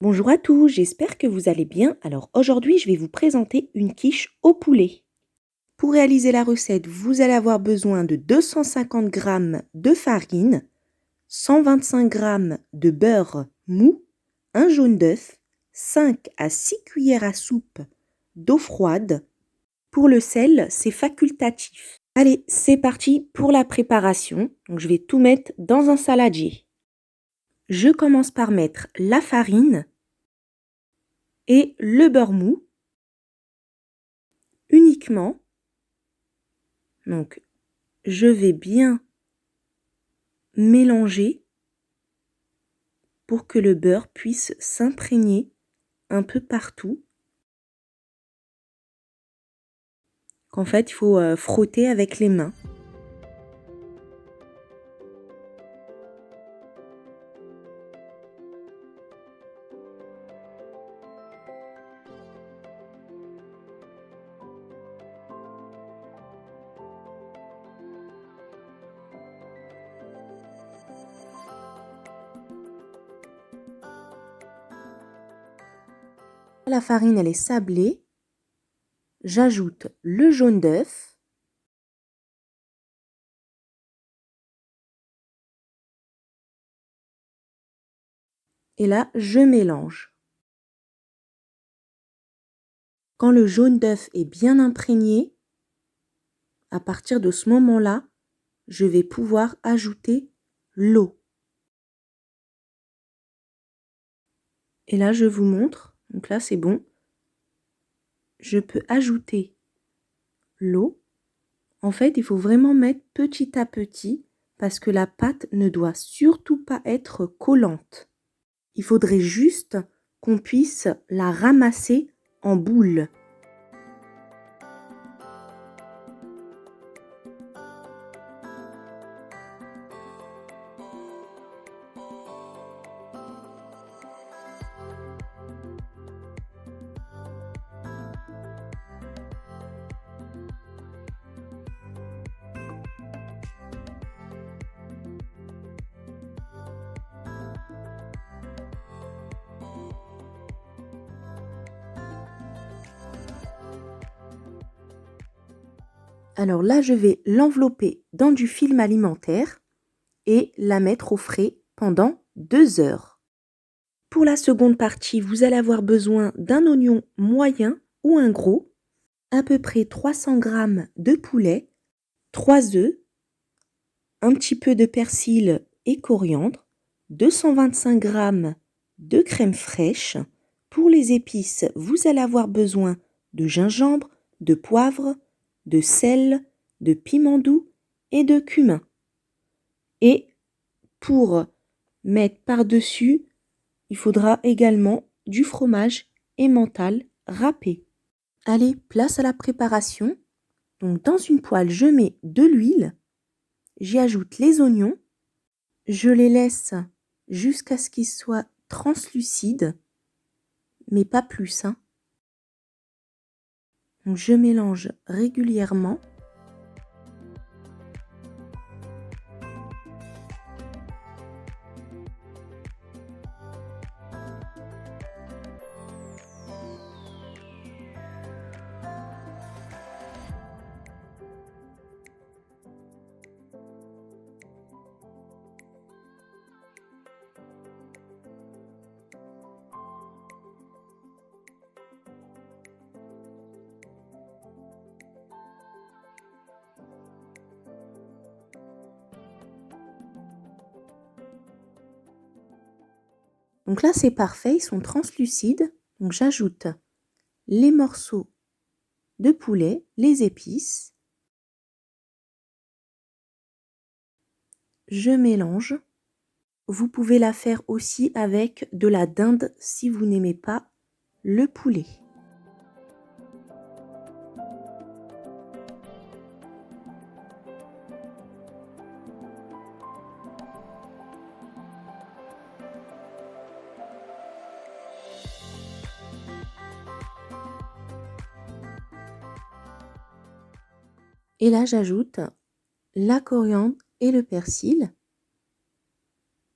Bonjour à tous, j'espère que vous allez bien. Alors aujourd'hui, je vais vous présenter une quiche au poulet. Pour réaliser la recette, vous allez avoir besoin de 250 g de farine, 125 g de beurre mou, un jaune d'œuf, 5 à 6 cuillères à soupe d'eau froide. Pour le sel, c'est facultatif. Allez, c'est parti pour la préparation. Donc, je vais tout mettre dans un saladier. Je commence par mettre la farine et le beurre mou uniquement. Donc, je vais bien mélanger pour que le beurre puisse s'imprégner un peu partout. Qu'en fait, il faut frotter avec les mains. La farine, elle est sablée. J'ajoute le jaune d'œuf. Et là, je mélange. Quand le jaune d'œuf est bien imprégné, à partir de ce moment-là, je vais pouvoir ajouter l'eau. Et là, je vous montre. Donc là, c'est bon. Je peux ajouter l'eau. En fait, il faut vraiment mettre petit à petit parce que la pâte ne doit surtout pas être collante. Il faudrait juste qu'on puisse la ramasser en boule. Alors là, je vais l'envelopper dans du film alimentaire et la mettre au frais pendant 2 heures. Pour la seconde partie, vous allez avoir besoin d'un oignon moyen ou un gros, à peu près 300 g de poulet, 3 œufs, un petit peu de persil et coriandre, 225 g de crème fraîche. Pour les épices, vous allez avoir besoin de gingembre, de poivre, de sel, de piment doux et de cumin. Et pour mettre par-dessus, il faudra également du fromage emmental râpé. Allez, place à la préparation. Donc dans une poêle, je mets de l'huile. J'y ajoute les oignons. Je les laisse jusqu'à ce qu'ils soient translucides, mais pas plus, hein. Donc je mélange régulièrement. Donc là, c'est parfait, ils sont translucides. Donc j'ajoute les morceaux de poulet, les épices. Je mélange. Vous pouvez la faire aussi avec de la dinde si vous n'aimez pas le poulet. Et là, j'ajoute la coriandre et le persil.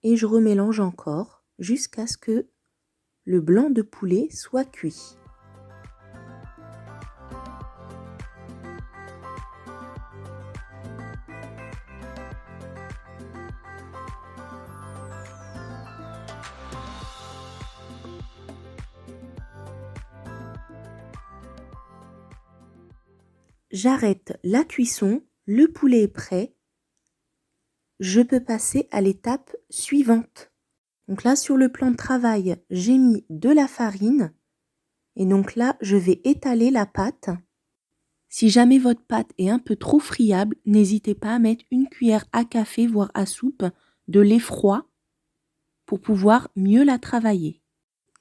Et je remélange encore jusqu'à ce que le blanc de poulet soit cuit. J'arrête la cuisson, le poulet est prêt. Je peux passer à l'étape suivante. Donc là, sur le plan de travail, j'ai mis de la farine. Et donc là, je vais étaler la pâte. Si jamais votre pâte est un peu trop friable, n'hésitez pas à mettre une cuillère à café, voire à soupe, de lait froid pour pouvoir mieux la travailler.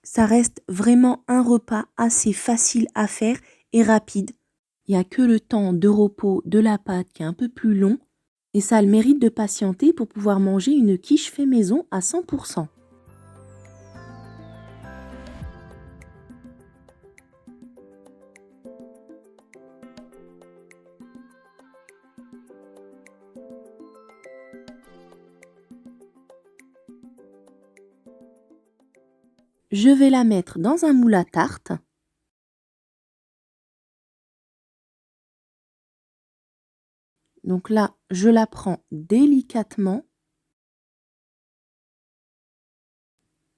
Ça reste vraiment un repas assez facile à faire et rapide. Il n'y a que le temps de repos de la pâte qui est un peu plus long et ça a le mérite de patienter pour pouvoir manger une quiche fait maison à 100%. Je vais la mettre dans un moule à tarte. Donc là, je la prends délicatement.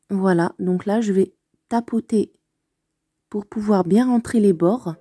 Voilà, donc là, je vais tapoter pour pouvoir bien rentrer les bords.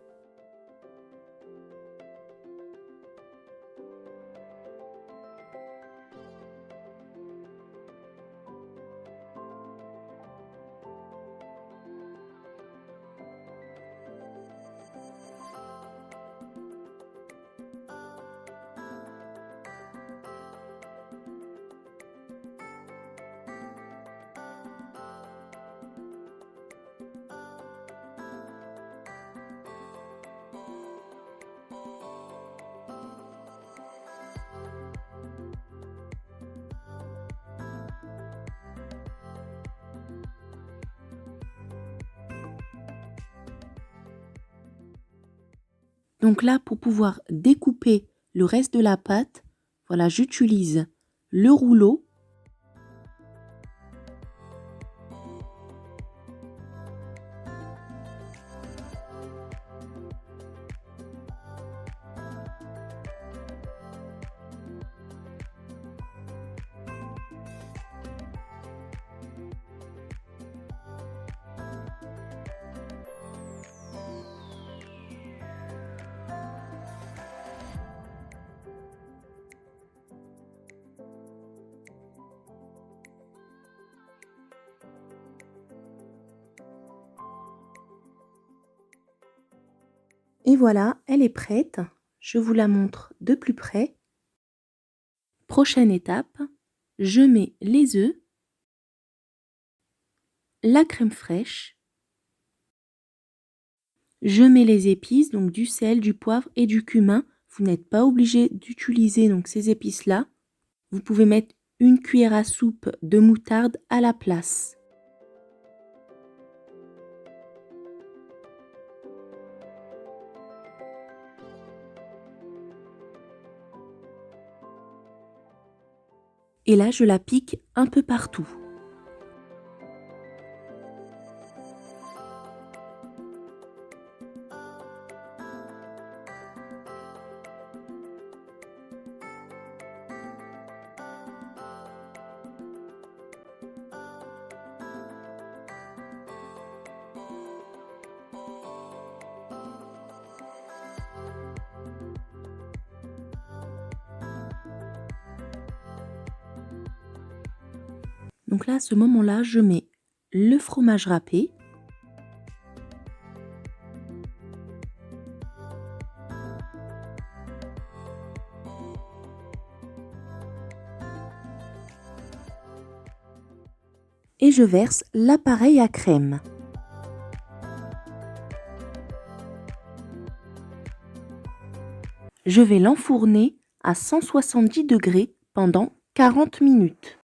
Donc là, pour pouvoir découper le reste de la pâte, voilà, j'utilise le rouleau. Et voilà, elle est prête. Je vous la montre de plus près. Prochaine étape, je mets les œufs, la crème fraîche, je mets les épices, donc du sel, du poivre et du cumin. Vous n'êtes pas obligé d'utiliser donc ces épices-là. Vous pouvez mettre une cuillère à soupe de moutarde à la place. Et là, je la pique un peu partout. Donc là, à ce moment-là, je mets le fromage râpé. Et je verse l'appareil à crème. Je vais l'enfourner à 170 degrés pendant 40 minutes.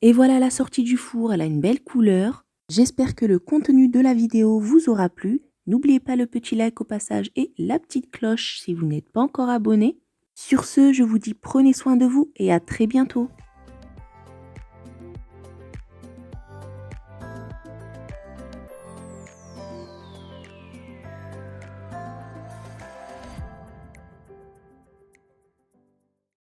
Et voilà la sortie du four, elle a une belle couleur. J'espère que le contenu de la vidéo vous aura plu. N'oubliez pas le petit like au passage et la petite cloche si vous n'êtes pas encore abonné. Sur ce, je vous dis prenez soin de vous et à très bientôt.